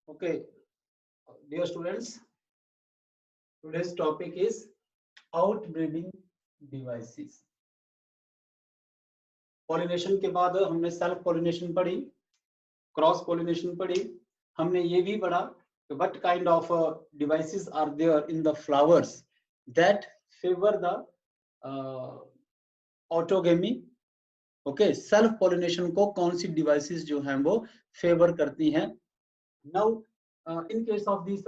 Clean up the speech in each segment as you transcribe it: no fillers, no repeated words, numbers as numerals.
Okay, dear students, today's topic is outbreeding devices. Pollination के बाद हमने सेल्फ पॉलिनेशन पढ़ी, क्रॉस पॉलिनेशन पढ़ी, हमने ये भी पढ़ा what kind of devices are there in the flowers that favor the autogamy. Okay, self pollination को कौन सी डिवाइसेस जो हैं वो फेवर करती हैं. Now, in case of these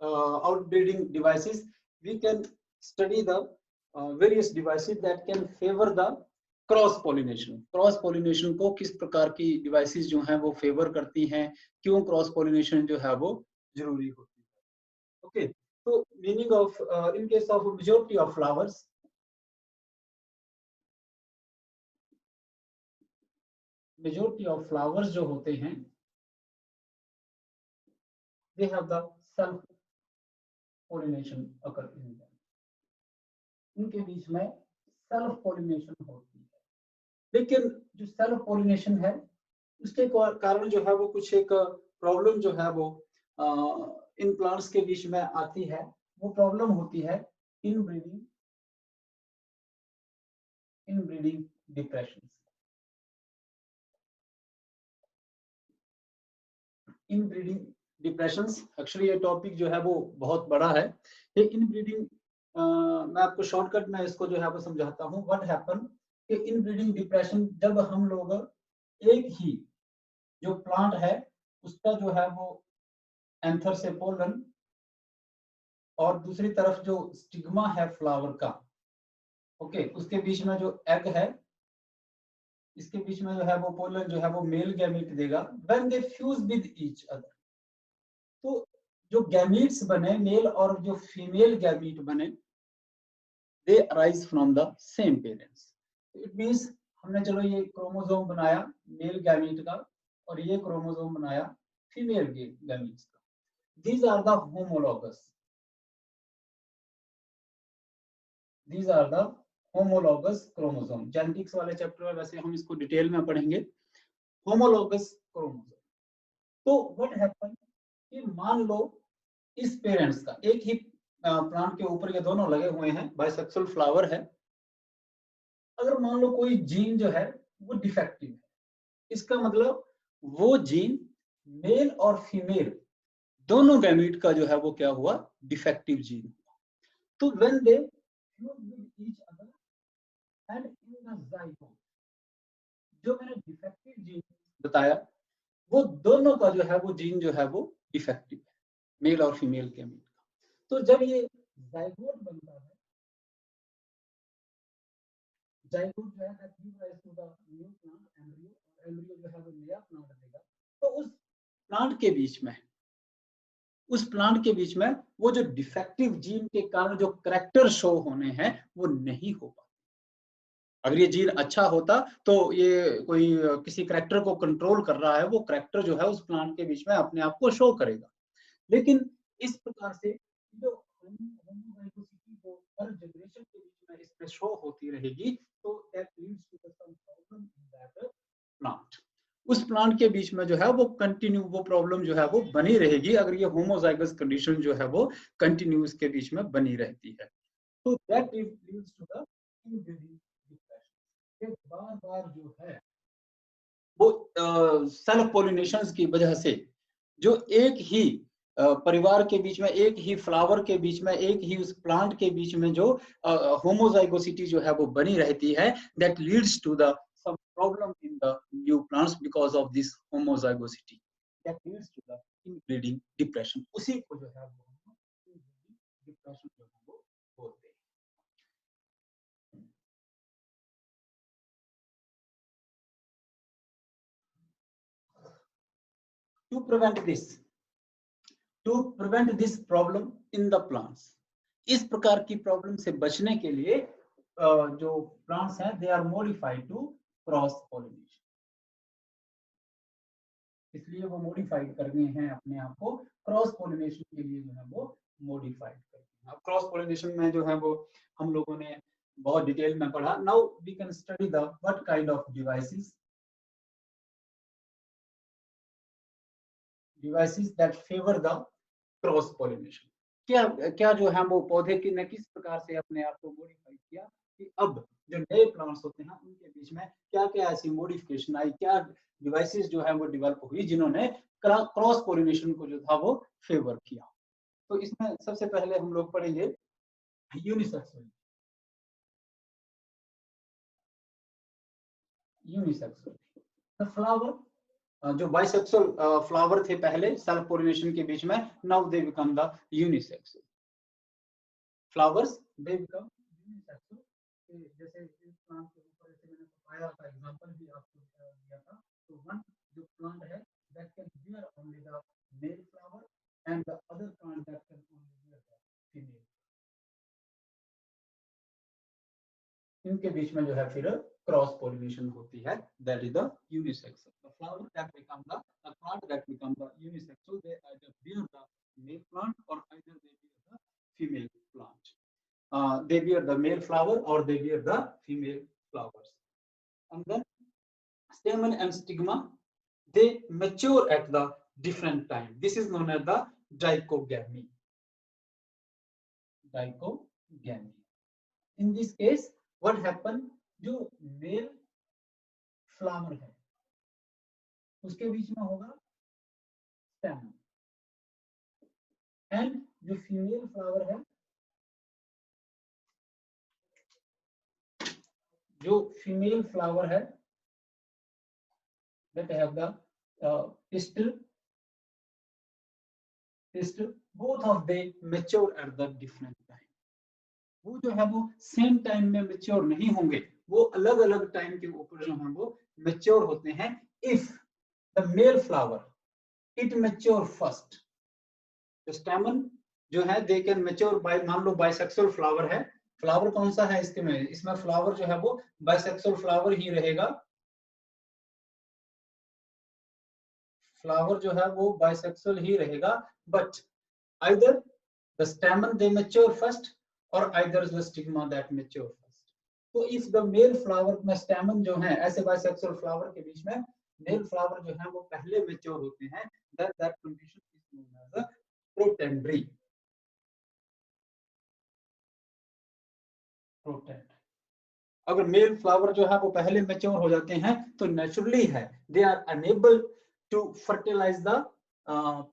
outbreeding devices, we can study the various devices that can favor the cross pollination. Cross pollination को किस प्रकार की डिवाइसेस जो हैं वो फेवर करती हैं, क्यों क्रॉस पॉलिनेशन जो है वो जरूरी होती है. ओके, तो meaning of in case of majority of flowers, majority of flowers जो होते हैं they have the self pollination occur in them. इनके बीच में सेल्फ पॉलिनेशन होती है, लेकिन जो सेल्फ पॉलिनेशन है उसके कारण जो है वो कुछ एक प्रॉब्लम जो है वो इन प्लांट्स के बीच में आती है. वो प्रॉब्लम होती है inbreeding depression. Inbreeding depressions, actually ये टॉपिक जो है वो बहुत बड़ा है. ये इनब्रीडिंग मैं आपको शॉर्टकट में इसको जो है वो समझाता हूँ. व्हाट हैपन कि इनब्रीडिंग डिप्रेशन जब हम लोग एक ही जो प्लांट है उसका जो है वो एंथर से पोलन और दूसरी तरफ जो स्टिग्मा है फ्लावर का, ओके, उसके बीच में जो एग है इसके बीच में जो है वो पोलन जो है वो मेल गैमीट देगा. When they fuse with each other, तो जो गैमीट्स बने, मेल और जो फीमेल गैमीट बने, दे arise from the same parents. It means हमने चलो ये क्रोमोसोम बनाया मेल गैमीट का और ये क्रोमोसोम बनाया फीमेल गैमीट्स का. These are the homologous, these are the homologous chromosome. Genetics वाले चैप्टर में वैसे हम इसको डिटेल में पढ़ेंगे. Homologous chromosome. तो व्हाट हैपन कि मान लो इस पेरेंट्स का एक ही प्लांट के ऊपर ये दोनों लगे हुए हैं, बाइसेक्सुअल फ्लावर है. अगर मान लो कोई जीन जो है वो डिफेक्टिव है, इसका मतलब वो जीन मेल और फीमेल दोनों गैमीट का जो है वो क्या हुआ, डिफेक्टिव जीन हुआ. तो when they fuse with each other and in the zygote, जो मैंने डिफेक्टिव जीन बताया वो दोनों का जो है वो जीन जो है वो डिफेक्टिव है, मेल और फीमेल गैमीट का. तो जब ये जाइगोट बनता है, जाइगोट जो है that give rise to the new plant embryo, और एम्ब्रियो जो है वो नया प्लांट देगा. तो उस प्लांट के बीच में, उस प्लांट के बीच में वो जो डिफेक्टिव जीन के कारण जो करैक्टर शो होने हैं वो नहीं हो पाते. अगर ये जीन अच्छा होता तो ये कोई किसी करैक्टर को कंट्रोल कर रहा है, वो करैक्टर जो है उस प्लांट के बीच में अपने आप को शो करेगा. लेकिन इस प्रकार से जो होमोजाइगोसिटी को हर जनरेशन के बीच में इसमें शो होती रहेगी, तो that leads to some problem in that plant. उस प्लांट के बीच में जो है वो कंटिन्यू वो प्रॉब्लम जो है वो बनी रहेगी अगर ये होमोजाइगस कंडीशन जो है वो कंटिन्यू इसके बीच में बनी रहती है. तो that leads to the inbreeding depression. बार-बार जो है वो सेल्फ पॉलिनेशंस की वजह से जो एक ही परिवार के बीच में, एक ही फ्लावर के बीच में, एक ही उस प्लांट के बीच में जो होमोजाइगोसिटी जो है वो बनी रहती है, that leads to the some problem in the new plants because of this homozygosity. That leads to the inbreeding depression. उसी को जो है वो डिप्रेशन जो है वो बोलते हैं. To prevent this problem in the plants, इस प्रकार की प्रॉब्लम से बचने के लिए जो प्लांट्स हैं they are modified to cross pollination. इसलिए वो मॉडिफाइड कर गए हैं अपने आप को क्रॉस पॉलिनेशन के लिए जो है वो मॉडिफाइड कर गए. अब क्रॉस पॉलिनेशन में जो है वो हम लोगों ने बहुत डिटेल में पढ़ा. Now we can study the what kind of devices. Devices that favour the cross pollination. क्या क्या जो है वो पौधे की ने किस प्रकार से अपने आप को मॉडिफाई किया कि अब जो नए प्लांट्स होते हैं उनके बीच में क्या क्या ऐसी मॉडिफिकेशन आई, क्या डिवाइसेस जो है वो डेवलप हुई जिन्होंने क्रॉस पॉलिनेशन को जो था वो फेवर किया। तो इसमें सबसे पहले हम लोग पढ़ेंगे यूनिसेक्सुअल। यूनिसेक्सुअल द फ्लावर, जो बाइसेक्सुअल फ्लावर थे पहले सेल्फ पोलिनेशन के बीच में, now they become the unisexual flowers, they become unisexual. जैसे इस प्लांट के ऊपर जैसे मैंने पाया था एग्जांपल भी आपको दिया था, तो वन जो प्लांट है that can bear only the male flower and the other plant that can only beer the female. इनके बीच में जो है फिर क्रॉस पोलिनेशन होती है, that is the unisexual. The flower that become the plant that become the unisexual, they either bear the male plant और either they bear the female plant. They bear the male flower or they bear the female flowers. And then stamen and stigma, they mature at the different time. This is known as the dichogamy. Dichogamy. In this case, what happen? जो male flower है उसके बीच में होगा stem, and जो female flower है, जो female flower है that have the pistil, both of they mature at the different time. वो जो है वो सेम टाइम में मेच्योर नहीं होंगे, वो अलग अलग टाइम के ऊपर जो है वो मेच्योर होते हैं। If the male flower it mature first, स्टेमन जो है दे कैन मेच्योर बाय, मान लो बाइसेक्सुअल फ्लावर है, फ्लावर कौन सा है इसके में, इसमें फ्लावर जो है वो बाइसेक्सुअल फ्लावर ही रहेगा, फ्लावर जो है वो बाइसेक्सुअल ही रहेगा, but either the stamen they mature first or either the stigma that mature first. So if the male flower में stamen जो है, ऐसे bisexual flower के बीच में male flower जो है वो पहले mature होते हैं, that condition is known as a protandry. Protand. अगर male flower जो है वो पहले mature हो जाते हैं तो naturally है they are unable to fertilize the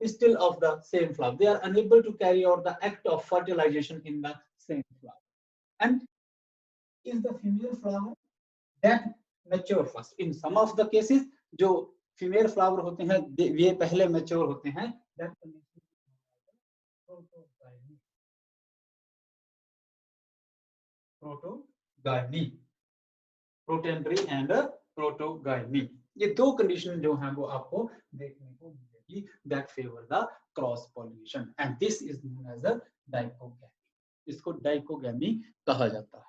pistil of the same flower. They are unable to carry out the act of fertilization in the same flower. And is the female flower that mature first. In some of the cases, जो female flower होते हैं, ये पहले mature होते हैं. That condition is protogamy, protandry and protogamy. ये दो condition जो हैं वो आपको देखने को मिलेगी that favor the cross pollination, and this is known as a dichogamy. इसको dichogamy कहा जाता है.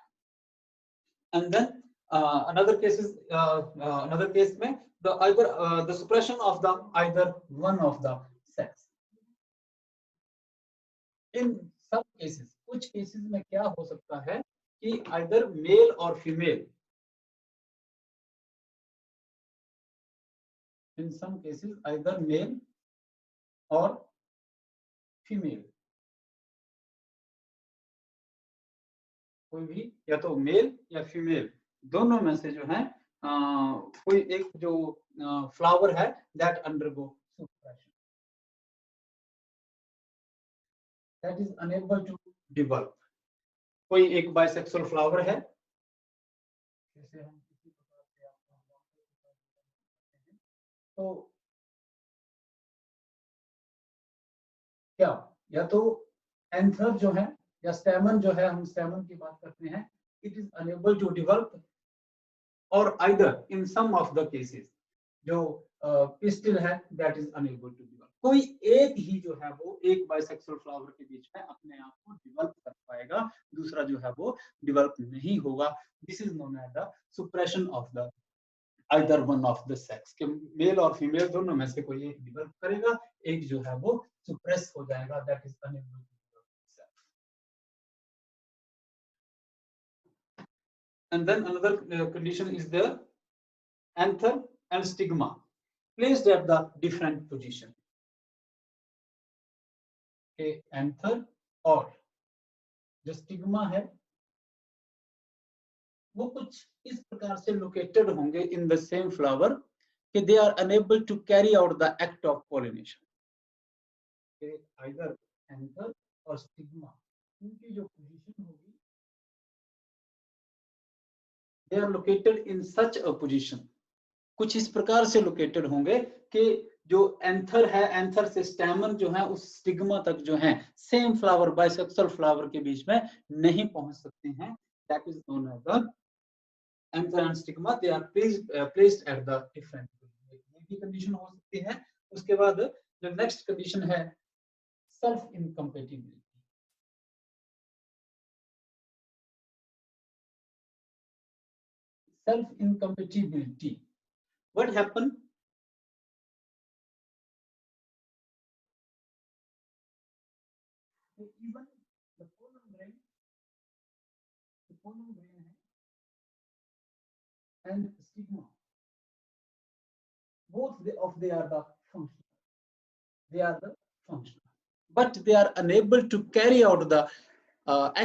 And then another case is another case में the either the suppression of the either one of the sex. In some cases, कुछ cases में क्या हो सकता है कि either male और female, in some cases either male or female, कोई भी या तो मेल या फीमेल दोनों में से जो है कोई एक जो फ्लावर है that undergo suppression, that is unable to develop. कोई एक बाइसेक्सुअल फ्लावर है, जैसे हम किसी प्रकार से तो क्या या तो एंथर जो है या स्टेमन जो है, हम स्टेमन की बात करते हैं, it is unable to develop, और either in some of the cases जो पिस्टिल है that is unable to develop. कोई एक ही जो है वो एक बाइसेक्सुअल फ्लावर के बीच में अपने आप को डेवलप कर पाएगा, दूसरा जो है वो डेवलप नहीं होगा. This is known as the suppression of the either one of the sex, कि मेल और फीमेल दोनों में से कोई एक डेवलप करेगा, एक जो है वो सुप्रेस हो जाएगा, that is unable to develop itself. And then another condition is the anther and stigma placed at the different position. के एंथर और जो स्टिग्मा है वो कुछ इस प्रकार से लोकेटेड होंगे इन द सेम फ्लावर कि they are unable to carry out the act of pollination. Either anther और स्टिग्मा उनकी जो पोजीशन होगी they are located in such a position, कुछ इस प्रकार से लोकेटेड होंगे कि जो एंथर है, एंथर से स्टैमन जो है उस स्टिग्मा तक जो है सेम फ्लावर बाइसेक्सुअल फ्लावर के बीच में नहीं पहुंच सकते हैं। That is known as the anther and stigma, they are placed at the different. ये भी कंडीशन हो सकती है। उसके बाद जो नेक्स्ट कंडीशन है self incompatibility. Self incompatibility, what happened? Even the pollen grain and stigma, both they are the functional, but they are unable to carry out the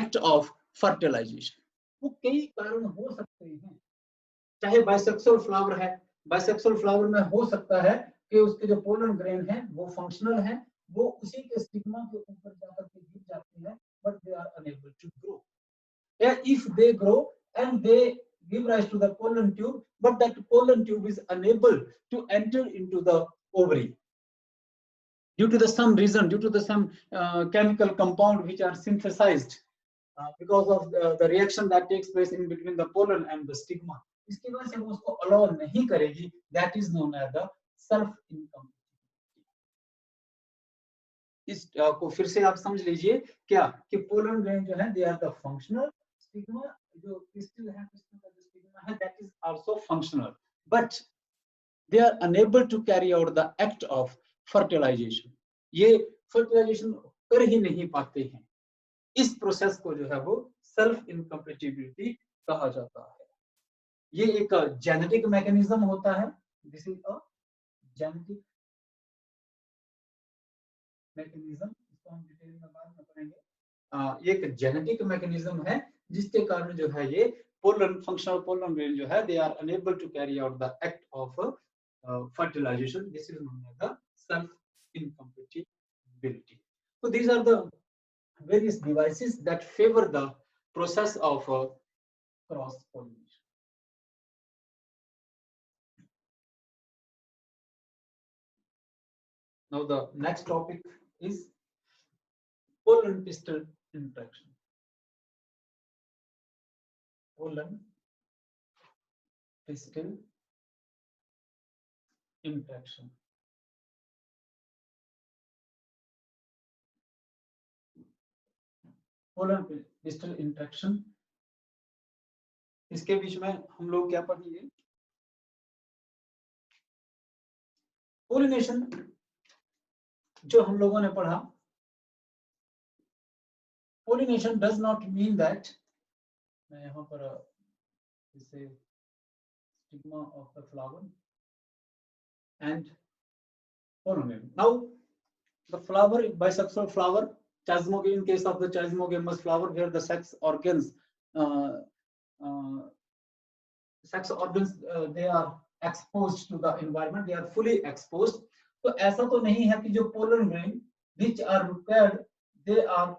act of fertilization. वो कई कारण हो सकते हैं, चाहे बाइसेक्सुअल फ्लावर है, bisexual flower में हो सकता है कि उसके जो पोलन ग्रेन है वो फंक्शनल है, वो उसी के स्टिग्मा के ऊपर जाकर के गिर जाती है, but they are unable to grow. If they grow and they give rise to the pollen tube, but that pollen tube is unable to enter into the ovary due to the some reason, due to the some chemical compound which are synthesized because of the reaction that takes place in between the pollen and the stigma, इसकी वजह से वो उसको allow नहीं करेगी। That is known as the self incompatibility। इस को फिर से आप समझ लीजिए क्या कि पोलन ग्रेन जो है they are the functional, stigma जो क्रिस्टल है, क्रिस्टल का जो स्टिग्मा है that is also functional, but they are unable to carry out the act of fertilisation. ये फर्टिलाइजेशन कर ही नहीं पाते हैं। इस प्रोसेस को जो है वो सेल्फ इनकम्पेटिबिलिटी कहा जाता है। ये एक जेनेटिक मैकेनिज्म होता है। This is a genetic mechanism, इसको हम डिटेल में बाद में पढ़ेंगे। एक जेनेटिक मैकेनिज्म है जिसके कारण जो है ये पोलन, फंक्शनल पोलन ग्रेन जो है they are unable to carry out the act of fertilization. This is known as the self incompatibility. So these are the various devices that favor the process of cross pollination. Now the next topic is pollen pistil interaction. Pollen pistil interaction. Pollen pistil interaction, इसके बीच में हम लोग क्या पढ़ेंगे? Pollination जो हम लोगों ने पढ़ा, pollination does not mean that, मैं यहाँ पर इसे stigma of the flower and pollen. Now the flower, bisexual flower, chasmogame, in case of the chasmogamous flower where the sex organs they are exposed to the environment, they are fully exposed. तो ऐसा तो नहीं है कि जो pollen grain which are required they are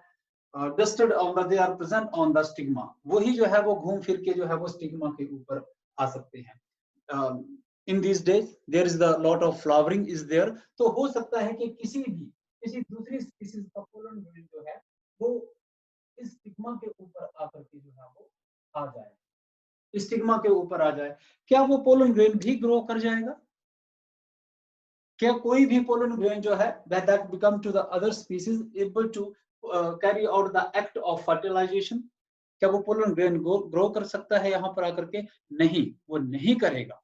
dusted on the, they are present on the stigma, वही जो है वो घूम फिर के जो है वो स्टिग्मा के ऊपर आ सकते हैं। In these days there is the lot of flowering is there, तो हो सकता है कि किसी दूसरी स्पीशीज का पोलन ग्रेन जो है वो इस स्टिग्मा के ऊपर आकर के जो है वो आ जाए, स्टिग्मा के ऊपर आ जाए। क्या वो पोलन ग्रेन भी ग्रो कर जाएगा? क्या कोई भी पोलन ग्रेन जो है that become to the other species able to carry out the act of fertilization? क्या वो पोलन ग्रेन ग्रो कर सकता है यहाँ पर आकर के? नहीं, वो नहीं करेगा।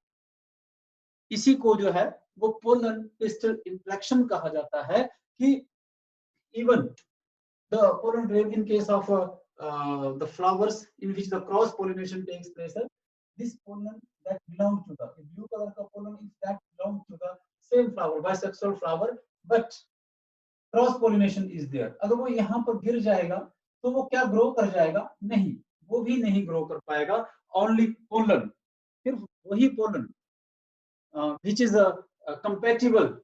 इसी को जो है वो पोलन पिस्टल इंटरेक्शन कहा जाता है कि even the pollen grain in case of the flowers in which the cross pollination takes place, this pollen that belongs to the blue color ka pollen is that belongs to the same flower, bisexual flower, but cross pollination is there, अगर वो यहाँ पर गिर जाएगा तो वो क्या grow कर जाएगा? नहीं, वो भी नहीं ग्रो कर पाएगा। ओनली पोलन, सिर्फ वही pollen which is compatible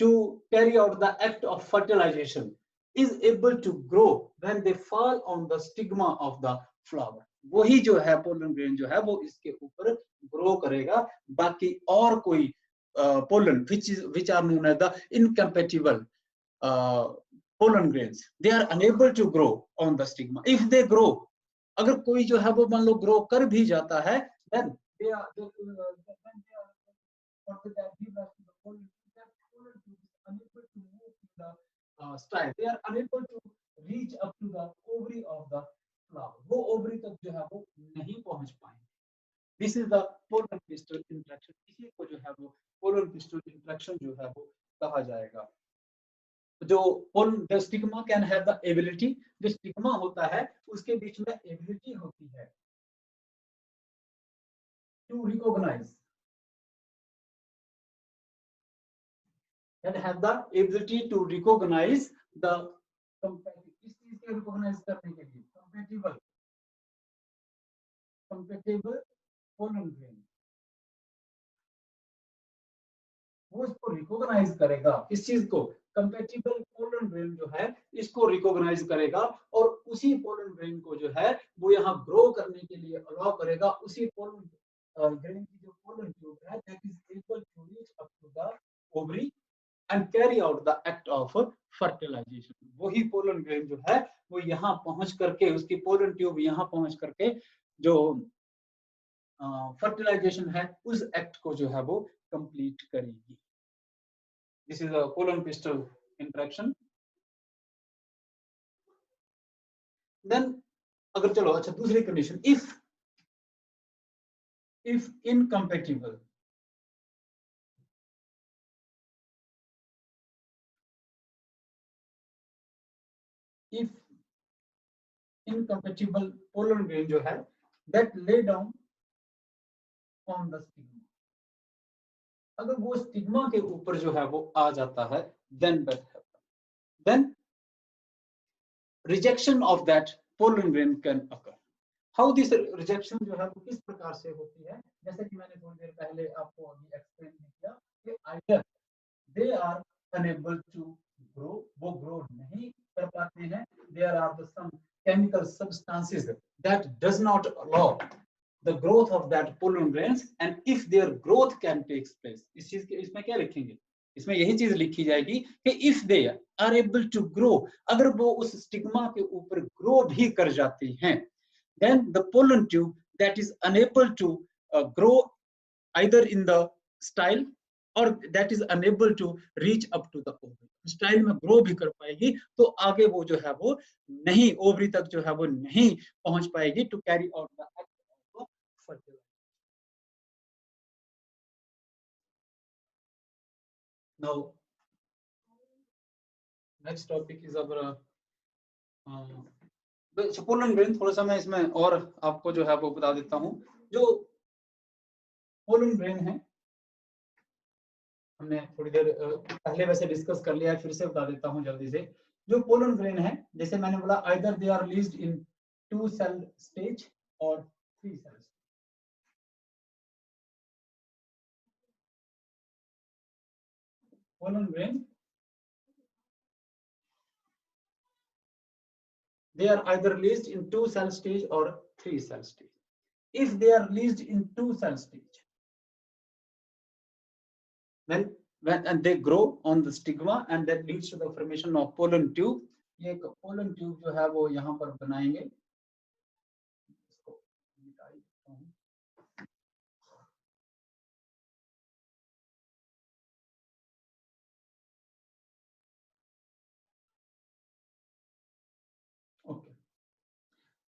to carry out the act of fertilization is able to grow when they fall on the stigma of the flower. वही जो है पोलन ग्रेन जो है वो इसके ऊपर ग्रो करेगा, बाकी और कोई pollen which are known as the incompatible pollen grains, they are unable to grow on the stigma. If they grow, अगर कोई जो है वो मान लो ग्रो कर भी जाता है, then they are style, they are unable to reach up to the ovary of the flower. वो ओवरी तक जो है वो नहीं पहुंच पाएंगे. This is the pollen pistil interaction. इसी को जो है वो pollen pistil interaction जो है वो कहा जाएगा. जो the stigma can have the ability, जो स्टिग्मा होता है उसके बीच में एबिलिटी होती है to recognize, and have the ability to recognize the इस चीज को recognize करने के लिए compatible pollen grain, वो इसको रिकॉग्नाइज करेगा. इस चीज को कंपैटिबल पोलन ग्रेन जो है इसको रिकॉग्नाइज करेगा और उसी पोलन ग्रेन को जो है वो यहाँ ग्रो करने के लिए अलाउ करेगा. उसी पोलन ग्रेन की जो पोलन ट्यूब है that is able to reach up to the ovary and carry out the act of fertilisation. वही पोलन ग्रेन जो है वो यहाँ पहुंच करके, उसकी पोलन ट्यूब यहाँ पहुंच करके जो फर्टिलाइजेशन है उस एक्ट को जो है वो कंप्लीट करेगी. This is a pollen pistil interaction. Then अगर चलो अच्छा दूसरी condition, if incompatible, if incompatible pollen grain जो है that lay down on the stigma, अगर वो स्टिग्मा के ऊपर जो है वो आ जाता है, then what happens? Then rejection of that pollen grain can occur. How this rejection जो है वो किस प्रकार से होती है? जैसे कि मैंने थोड़ी देर पहले आपको अभी एक्सप्लेन किया कि either they are unable to grow, वो grow नहीं कर पाते हैं. There are some chemical substances that does not allow the growth of that pollen grains, and if their growth can take place, इस चीज के इसमें क्या लिखेंगे? इसमें यही चीज लिखी जाएगी कि if they are able to grow, अगर वो उस स्टिग्मा के ऊपर ग्रो भी कर जाती हैं, then the pollen tube that is unable to grow either in the style or that is unable to reach up to the ovary, style में ग्रो भी कर पाएगी तो आगे वो जो है वो नहीं, ओवरी तक जो है वो नहीं पहुंच पाएगी to carry out the act of fertilisation. Now next topic is our pollen grain. थोड़ा सा मैं इसमें और आपको जो है वो बता देता हूँ. जो पोलन ग्रेन है हमने थोड़ी देर पहले वैसे डिस्कस कर लिया है, फिर से बता देता हूं जल्दी से. जो पोलन ग्रेन है जैसे मैंने बोला either they are released in 2 cell stage और 3 cell. pollen grain, they are either released in 2 cell stage or 3 cell stage. If they are released in 2 cell stage, then and they grow on the stigma and that leads to the formation of pollen tube. ये pollen tube जो है वो यहाँ पर बनाएंगे.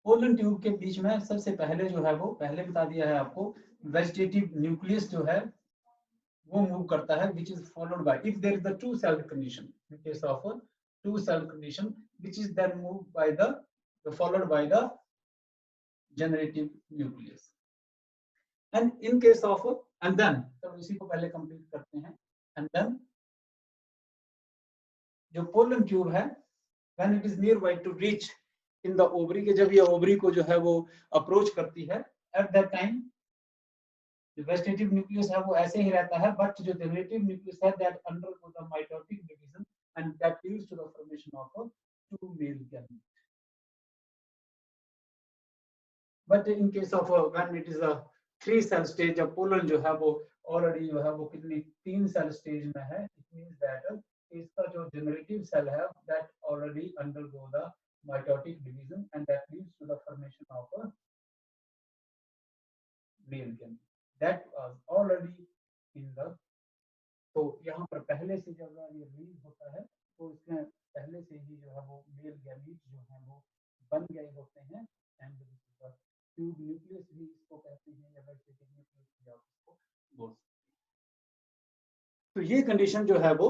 Pollen tube के बीच में सबसे पहले जो है वो पहले बता दिया है आपको, वेजिटेटिव न्यूक्लियस जो है वो मूव करता है, which is followed by, if there is a 2 cell condition, in case of a 2 cell condition, which is then moved by the followed by the generative nucleus. And in case of and then तो इसी को पहले complete करते हैं. And then जो pollen tube है when it is nearby to reach in the ovary के जब ये ओवरी को जो है वो अप्रोच करती है at that time जो वेजिटेटिव न्यूक्लियस है वो ऐसे ही रहता है, बट जो जनरेटिव न्यूक्लियस है that undergo the mitotic division and that leads to the formation of two male gamete. But in case of when it is a 3 cell stage, जब पोलन जो है वो ऑलरेडी जो है वो कितनी 3 सेल स्टेज में है, इट मींस दैट इसका जो जनरेटिव सेल है that already undergo the mitotic division and that leads to the formation of male gamete that was already in the. तो यहाँ पर पहले से जब ये रिलीज होता है तो इसमें पहले से ही जो है वो मेल गैमीट जो है वो बन गए होते हैं एंड ट्यूब न्यूक्लियस भी इसको कहते हैं या वेजिटेटिव न्यूक्लियस भी आप इसको बोल सकते हैं. तो ये कंडीशन जो है वो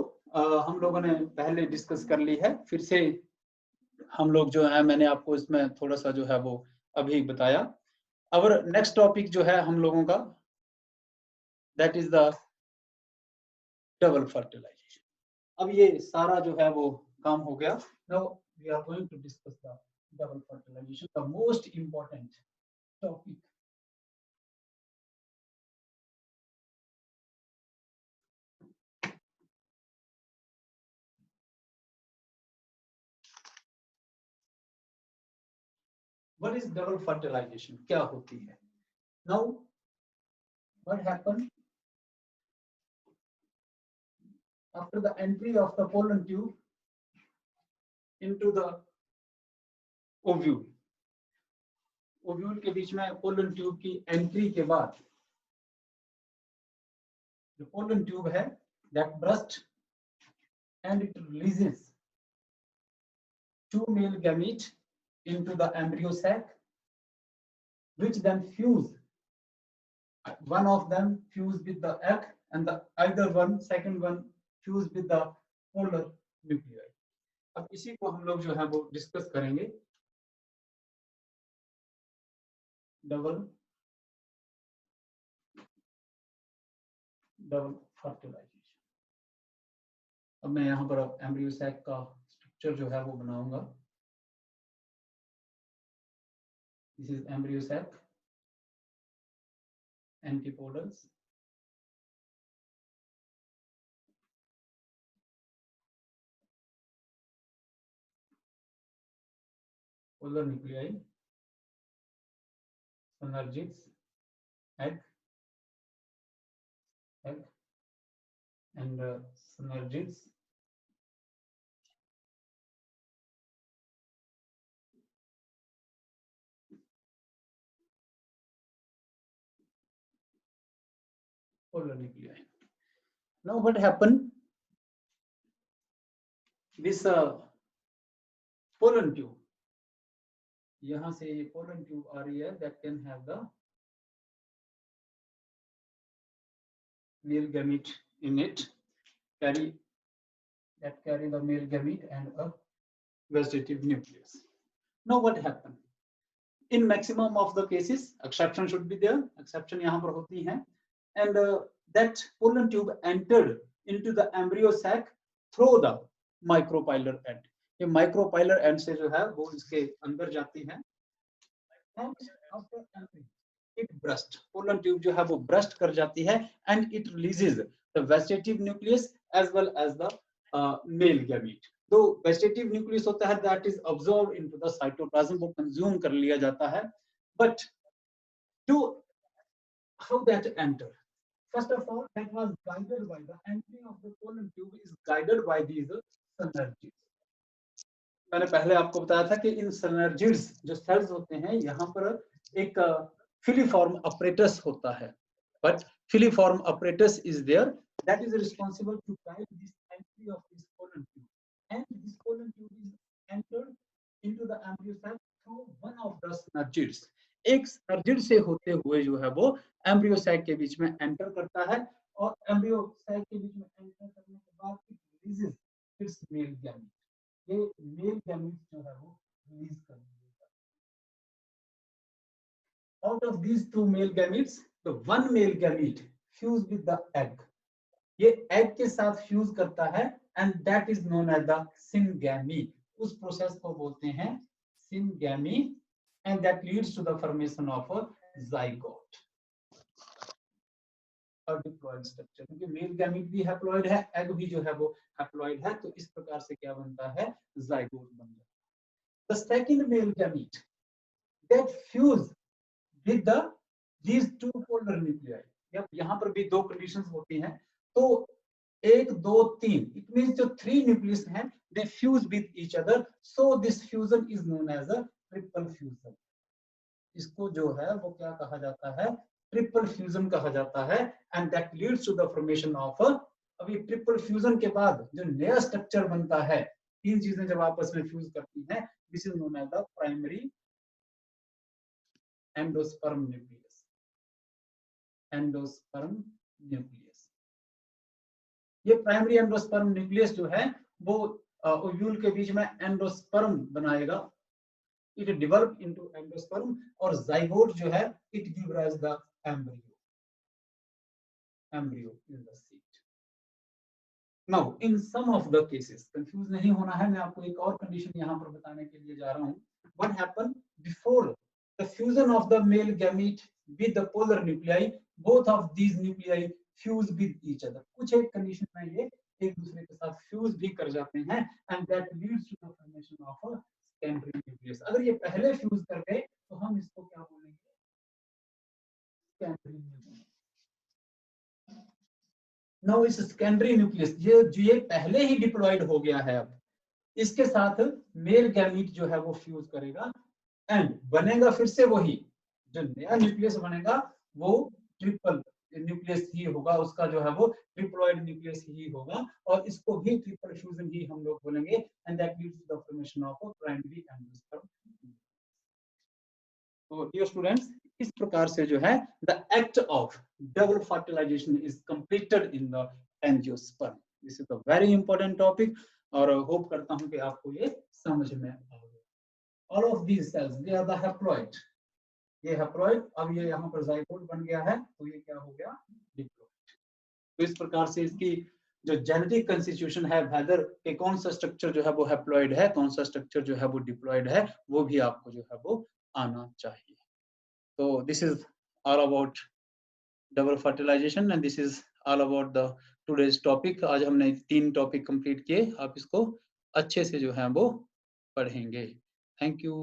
हम लोगों ने पहले डिस्कस कर ली है. फिर से हम लोग जो है मैंने आपको इसमें थोड़ा सा जो है वो अभी बताया. अब नेक्स्ट टॉपिक जो है हम लोगों का that is the double fertilization. अब ये सारा जो है वो काम हो गया. Now we are going to discuss the double fertilization, the most important topic. What is double fertilization? क्या होती है? Now what happened after the entry of the pollen tube into the ovule? Ovule के बीच में pollen tube की entry के बाद जो पोलन ट्यूब है that burst and it releases 2 male gametes into the embryo sac, which then fuse. One of them fuse with the egg and the either one second one fuse with the polar nuclei. अब इसी को हम लोग जो है वो discuss करेंगे. Double fertilisation. अब मैं यहाँ पर एम्ब्रियो सैक का स्ट्रक्चर जो है वो बनाऊंगा. This is embryo sac, antipodals, polar nuclei, synergids, egg and synergids, polar nuclei. Now what happened? This pollen tube, यहाँ से ये pollen tube आ रही है that can have the male gamete in it, carry the male gamete and a vegetative nucleus. Now what happened? In maximum of the cases, exception should be there. Exception यहाँ पर होती हैं, and that pollen tube entered into the embryo sac through the micropylar end. ये micropylar end से जो है वो इसके अंदर जाती है. And after entering, it burst. Pollen tube जो है वो burst कर जाती है and it releases the vegetative nucleus as well as the male gamete. तो vegetative nucleus होता है that is absorbed into the cytoplasm, वो consume कर लिया जाता है. But to how that enter? First of all, that was guided by the entry of the pollen tube is guided by these synergids. मैंने पहले आपको बताया था कि इन synergids जो cells होते हैं यहाँ पर एक filiform apparatus होता है. But filiform apparatus is there that is responsible to guide this entry of this pollen tube. And this pollen tube is entered into the embryo sac through one of the synergids. एक synergid से होते हुए जो है वो embryo sac के बीच में एंटर करता है और एम्ब्रियो सैक के बीच में एंटर करने के बाद it releases its male gamete. ये मेल गैमीट जो है वो रिलीज कर देगा. Out of these 2 male gametes, the one male gamete fuse with the egg. ये egg के साथ fuse करता है and that is known as the syngamy. उस प्रोसेस को बोलते हैं syngamy and that leads to the formation of zygote और डिप्लॉयड स्ट्रक्चर। क्योंकि मेल गैमीट भी हैप्लॉयड है, एग भी जो है वो हैप्लॉयड है, तो इस प्रकार से क्या बनता है, जाइगोट बन जाता है। The second male gamete that fuse with the these two polar nuclei। जब यहाँ पर भी दो कंडीशंस होती हैं, तो 1 2 3 इट मींस जो 3 न्यूक्लियस हैं they fuse with each other, so this fusion is known as a triple fusion. इसको जो है वो क्या कहा जाता है, ट्रिपल फ्यूजन कहा जाता है and that leads to the formation of अभी ट्रिपल फ्यूजन के बाद जो नया स्ट्रक्चर बनता है, तीन चीजें जब आपस में फ्यूज करती हैं, this is known as the primary endosperm nucleus. Endosperm nucleus, ये प्राइमरी एंडोस्पर्म न्यूक्लियस जो है वो ओव्यूल के बीच में एंडोस्पर्म बनाएगा, इट डेवलप इनटू एंडोस्पर्म, और जाइगोट जो है it give rise the embryo, embryo in the seed. Now in some of the cases, confuse नहीं होना है, मैं आपको एक और कंडीशन यहां पर बताने के लिए जा रहा हूं। What happen before the fusion of the male gamete with the polar nuclei, both of these nuclei fuse with each other. कुछ एक कंडीशन में ये एक दूसरे के साथ फ्यूज भी कर जाते हैं and that leads to the formation of a secondary nucleus. अगर ये पहले फ्यूज कर गए तो हम इसको क्या बोलेंगे, सेकेंडरी न्यूक्लियस। नाउ इस सेकेंडरी न्यूक्लियस ये पहले ही डिप्लॉयड हो गया है, अब इसके साथ मेल गैमीट जो है वो फ्यूज करेगा एंड बनेगा फिर से वही, जो नया न्यूक्लियस बनेगा वो ट्रिपल न्यूक्लियस ही होगा, उसका जो है वो ट्रिप्लॉइड न्यूक्लियस ही होगा, और इसको भी ट्रिपल फ्यूजन ही हम लोग बोलेंगे and that leads to the formation of a primary endosperm. तो डियर स्टूडेंट्स, इस प्रकार से जो है the act of double fertilisation is completed in the angiosperm. This is a very important topic और होप करता हूं कि आपको ये समझ में आ गया। All of these cells they are the haploid, ये हैप्लॉइड, अब ये यहाँ पर जाइगोट बन गया है, तो ये क्या हो गया, डिप्लॉइड। तो इस प्रकार से इसकी जो जेनेटिक कंस्टिट्यूशन है, वेदर के कौन सा स्ट्रक्चर जो है वो हैप्लॉइड है, कौन सा स्ट्रक्चर जो है वो डिप्लॉइड है, वो भी आपको जो है वो आना चाहिए। So this is all about double fertilization and this is all about the today's topic। आज हमने 3 टॉपिक कंप्लीट किए, आप इसको अच्छे से जो है वो पढ़ेंगे। Thank you.